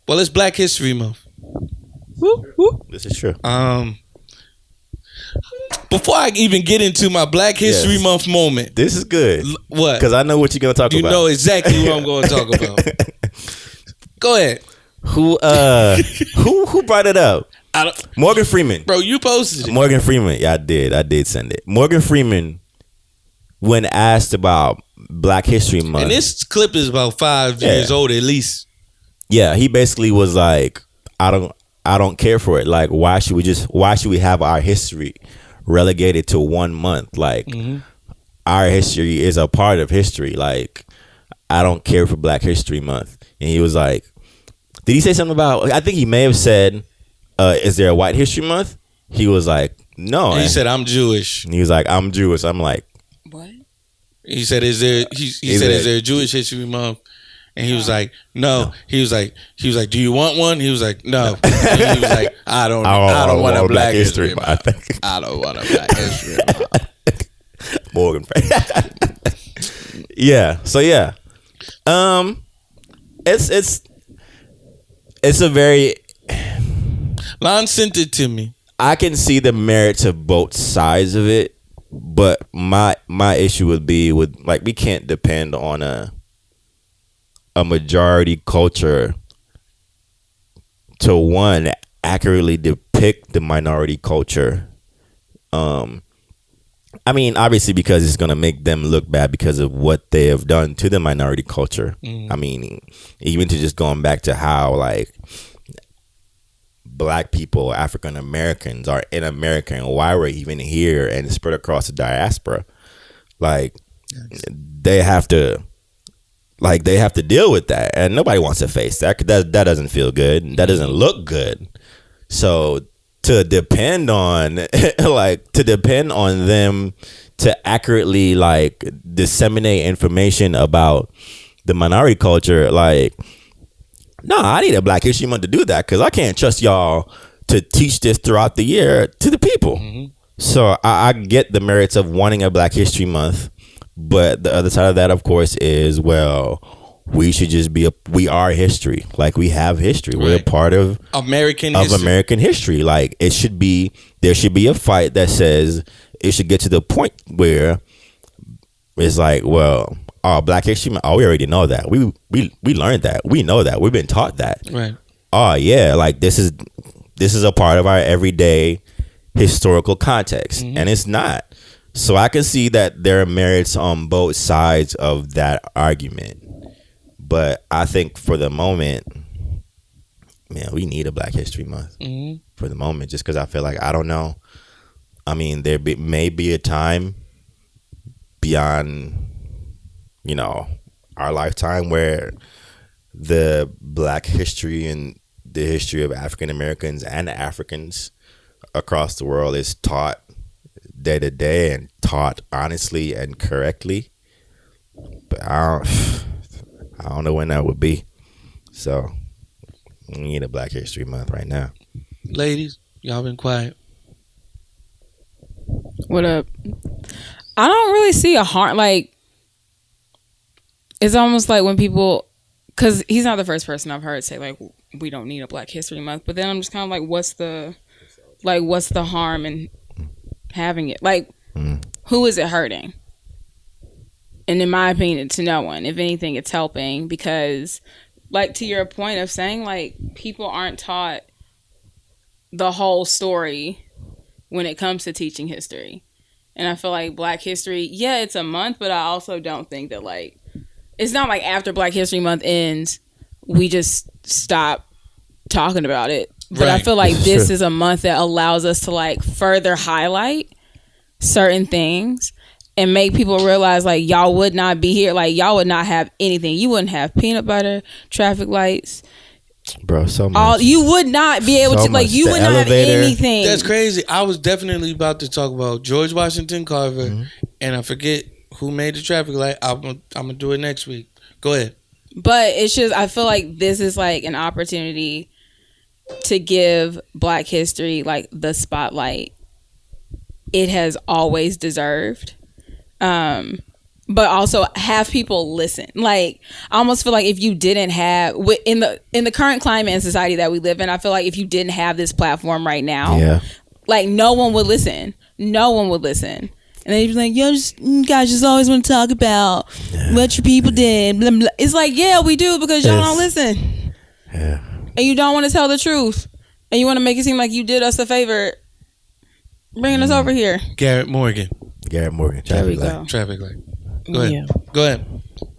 Well, it's Black History Month. Woo, woo. This is true. Before I even get into my Black History Month moment, this is good. What? Because I know what you're gonna talk about. You know exactly what I'm going to talk about. Go ahead. Who brought it up? Morgan Freeman. Bro, you posted it. Morgan Freeman. Yeah, I did send it. Morgan Freeman, when asked about Black History Month, and this clip is about 5 years old at least. Yeah, he basically was like, I don't care for it. Like, why should we have our history relegated to 1 month? Like, our history is a part of history. Like, I don't care for Black History Month. And he was like, did he say something about, I think he may have said, is there a White History Month? He was like, no. And he said, I'm Jewish. And he was like, I'm Jewish. I'm like, what? He said, is there a Jewish History Month? And he was like, no. He was like, do you want one? He was like, no. And he was like, I don't want a Black History Month. I don't want a Black History Month. Morgan. Yeah. So yeah. It's a very. Lon sent it to me. I can see the merits of both sides of it, but my issue would be with, like, we can't depend on a majority culture to, one, accurately depict the minority culture. I mean, obviously, because it's gonna make them look bad because of what they have done to the minority culture. I mean, even to just going back to how, like, Black people, African Americans are in America and why we're even here and spread across the diaspora. Like, they have to deal with that, and nobody wants to face that. That doesn't feel good. That doesn't look good. So to depend on them to accurately, like, disseminate information about the minority culture, like, no, I need a Black History Month to do that, because I can't trust y'all to teach this throughout the year to the people. So I get the merits of wanting a Black History Month, but the other side of that, of course, is, well, we should just we are history. Like, we have history. Right. We're a part of American history. Like, there should be a fight that says it should get to the point where it's like, well, Black History Month, we already know that. We learned that. We know that. We've been taught that. Right. Oh yeah, like, this is a part of our everyday historical context, and it's not. So I can see that there are merits on both sides of that argument. But I think for the moment, man, we need a Black History Month for the moment, just because I feel like, I don't know. I mean, may be a time beyond, our lifetime where the Black history and the history of African Americans and Africans across the world is taught day to day and taught honestly and correctly. But I don't know when that would be. So we need a Black History Month right now. Ladies, y'all been quiet. What up? I don't really see a harm. Like, it's almost like when people, because he's not the first person I've heard say, like, we don't need a Black History Month. But then I'm just kind of like, what's the harm in having it? Like, who is it hurting? And in my opinion, to no one. If anything, it's helping, because, like, to your point of saying, like, people aren't taught the whole story when it comes to teaching history. And I feel like Black history, yeah, it's a month, but I also don't think that, like, it's not like after Black History Month ends, we just stop talking about it. But right. I feel like this is a month that allows us to, like, further highlight certain things and make people realize, like, y'all would not be here. Like, y'all would not have anything. You wouldn't have peanut butter, traffic lights. Bro, so much. You would not be able to, like, you would not have anything. That's crazy. I was definitely about to talk about George Washington Carver, and I forget who made the traffic light. I'm going to do it next week. Go ahead. But it's just, I feel like this is, like, an opportunity to give Black history, like, the spotlight it has always deserved. but also have people listen. Like, I almost feel like if you didn't have in the current climate and society that we live in, I feel like if you didn't have this platform right now, like no one would listen. No one would listen. And then you'd be like, yo, you guys just always want to talk about what your people did. Blah, blah. It's like, yeah, we do, because y'all don't listen. Yeah. And you don't want to tell the truth. And you want to make it seem like you did us a favor bringing us over here. Garrett Morgan. Traffic light. Traffic light. Go ahead. Yeah. Go ahead.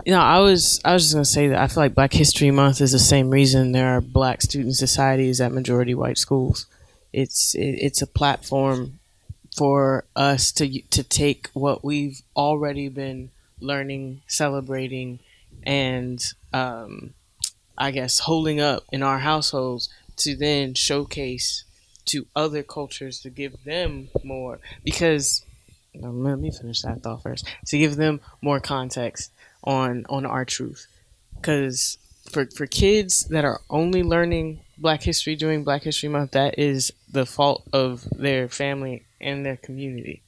You know, I was just gonna say that I feel like Black History Month is the same reason there are Black student societies at majority white schools. It's a platform for us to take what we've already been learning, celebrating, and I guess holding up in our households to then showcase to other cultures to give them more, because let me finish that thought first, to give them more context on our truth, because for kids that are only learning Black history during Black History Month, that is the fault of their family and their community,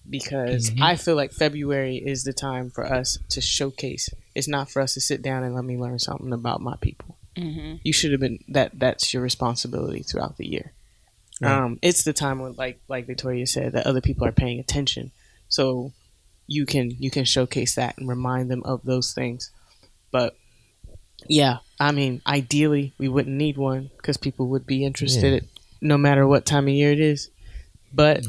because I feel like February is the time for us to showcase. It's not for us to sit down and let me learn something about my people. You should have been that's your responsibility throughout the year. Right. It's the time when, like Victoria said, that other people are paying attention, so you can showcase that and remind them of those things. But yeah, I mean, ideally we wouldn't need one because people would be interested no matter what time of year it is. But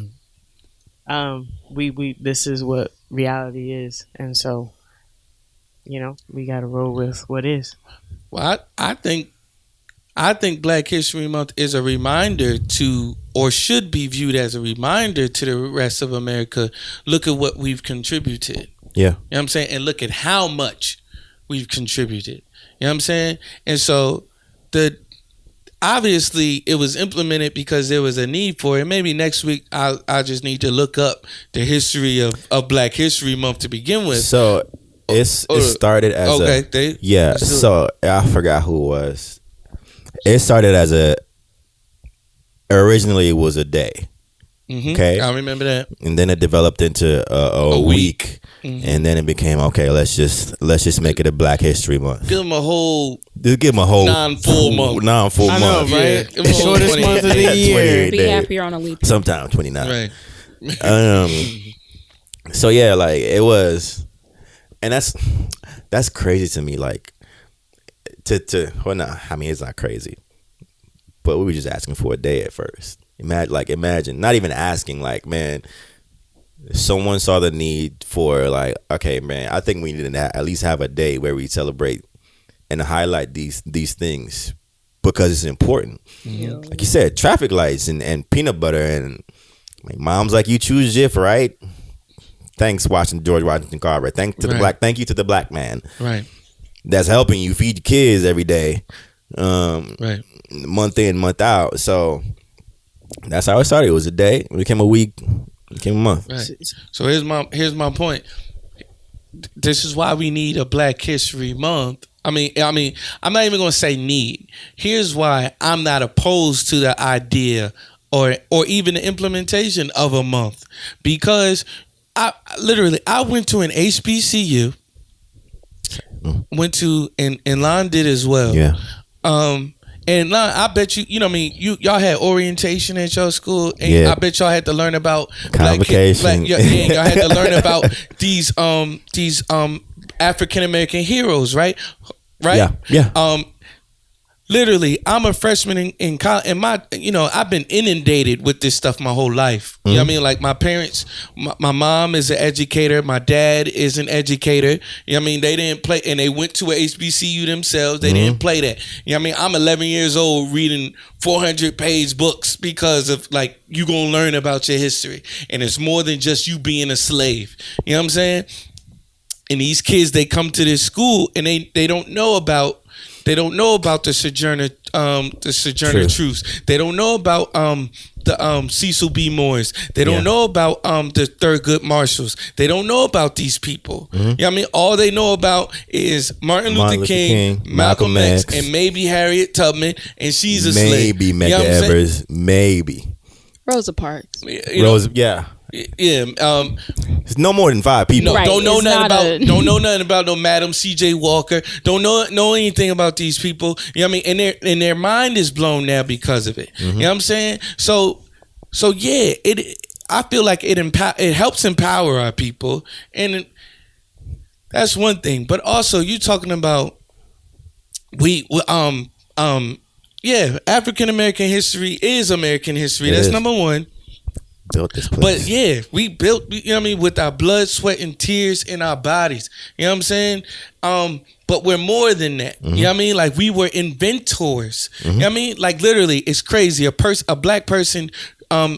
we this is what reality is, and so we got to roll with what is. Well, I think Black History Month is a reminder to, or should be viewed as a reminder to the rest of America. Look at what we've contributed. Yeah. You know what I'm saying? And look at how much we've contributed. You know what I'm saying? And so obviously it was implemented because there was a need for it. Maybe next week I just need to look up the history of Black History Month to begin with. So it started as so I forgot who it was. It started as originally it was a day. Okay, I remember that. And then it developed into a week. And then it became, okay, let's just make it a Black History Month. Give them a whole non-full month. I know, right? The shortest month of the year. Be happier on a leap. Sometime 29. Right. So yeah, like it was, and that's crazy to me. Like I mean, it's not crazy, but we were just asking for a day at first. Imagine not even asking, like, man, someone saw the need for, like, okay, man, I think we need to at least have a day where we celebrate and highlight these things because it's important. Like you said, traffic lights and peanut butter, and like, moms like you choose Jif, right? Thanks, George Washington Carver. Thank you to the black man, right? That's helping you feed your kids every day, month in, month out. So that's how it started. It was a day. It became a week. It became a month. Right. So here's my point. This is why we need a Black History Month. I mean, I'm not even going to say need. Here's why I'm not opposed to the idea or even the implementation of a month, because I went to an HBCU, went to and Lon did as well. Yeah. And Lon, I bet y'all had orientation at your school, and I bet y'all had to learn about convocation. Y'all had to learn about these African American heroes, right? Right? Yeah. Literally, I'm a freshman in college, and I've been inundated with this stuff my whole life. You know what I mean? Like, my parents, my mom is an educator, my dad is an educator. You know what I mean? They didn't play, and they went to a HBCU themselves. They didn't play that. You know what I mean? I'm 11 years old reading 400-page books because of, like, you gonna learn about your history, and it's more than just you being a slave. You know what I'm saying? And these kids, they come to this school, and they don't know about. They don't know about the Sojourner Truths. They don't know about the Cecil B. Moores. They don't know about the Thurgood Marshalls. They don't know about these people. You know what I mean? All they know about is Martin Luther King, Malcolm X, and maybe Harriet Tubman, and she's a slave. Maybe Medgar Evers, maybe Rosa Parks. Yeah. Yeah. It's no more than 5 people. Right. Don't know It's nothing not about a- don't know nothing about no Madam C.J. Walker. Don't know anything about these people. You know what I mean? And their mind is blown now because of it. You know what I'm saying? So yeah, I feel like it helps empower our people, and that's one thing. But also, you talking about African American history is American history. That's number one. Built this place. But yeah, we built, you know what I mean, with our blood, sweat, and tears in our bodies. You know what I'm saying? But we're more than that. You know what I mean? Like, we were inventors. You know what I mean? Like, literally, it's crazy. A black person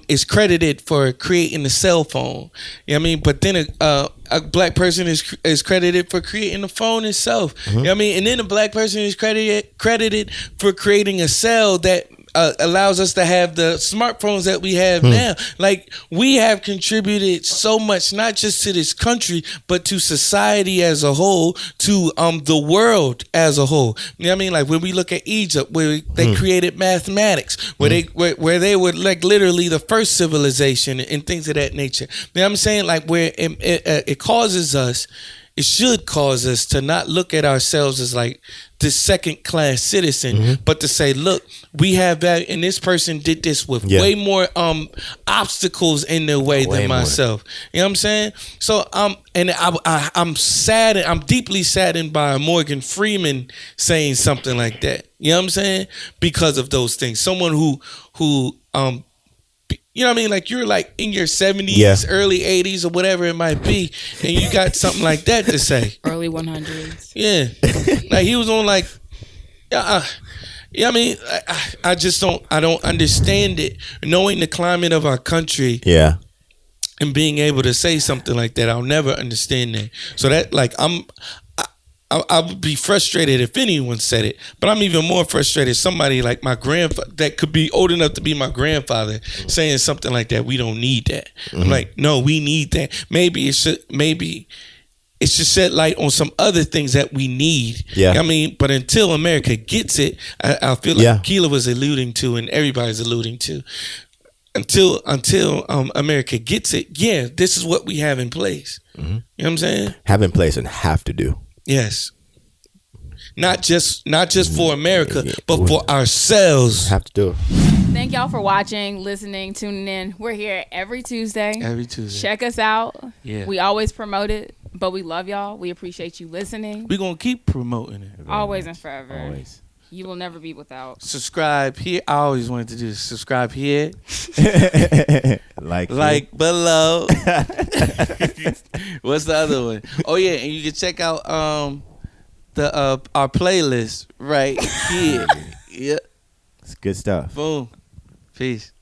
is credited for creating the cell phone. You know what I mean? But then a black person is credited for creating the phone itself. You know what I mean? And then a black person is credited for creating a cell that allows us to have the smartphones that we have now. Like, we have contributed so much, not just to this country, but to society as a whole, to the world as a whole. You know what I mean? Like, when we look at Egypt, where they created mathematics, where they were like literally the first civilization and things of that nature. You know what I'm saying? Like, where it causes us, it should cause us to not look at ourselves as like this second class citizen, but to say, look, we have value, and this person did this with way more obstacles in their way than myself. You know what I'm saying? So and I'm saddened. I'm deeply saddened by Morgan Freeman saying something like that. You know what I'm saying? Because of those things. Someone who you know what I mean? Like, you're like in your 70s, early 80s, or whatever it might be, and you got something like that to say. Early 100s. Yeah. Like, he was on like, yeah, I mean, I just don't understand it. Knowing the climate of our country. Yeah. And being able to say something like that, I'll never understand that. So that, like, I would be frustrated if anyone said it, but I'm even more frustrated somebody like my grandfather that could be old enough to be my grandfather saying something like that. We don't need that. I'm like, no, we need that. Maybe it should shed light on some other things that we need. Yeah. I mean, but until America gets it, I feel like Keela was alluding to, and everybody's alluding to, until America gets it, this is what we have in place. You know what I'm saying? Have in place and have to do. Yes. Not just for America, but for ourselves. Have to do it. Thank y'all for watching, listening, tuning in. We're here every Tuesday. Check us out. Yeah. We always promote it, but we love y'all. We appreciate you listening. We're going to keep promoting it. Always and forever. Always. You will never be without. Subscribe here. I always wanted to do this. Subscribe here. like below. What's the other one? Oh yeah, and you can check out our playlist right here. Yep. It's good stuff. Boom. Peace.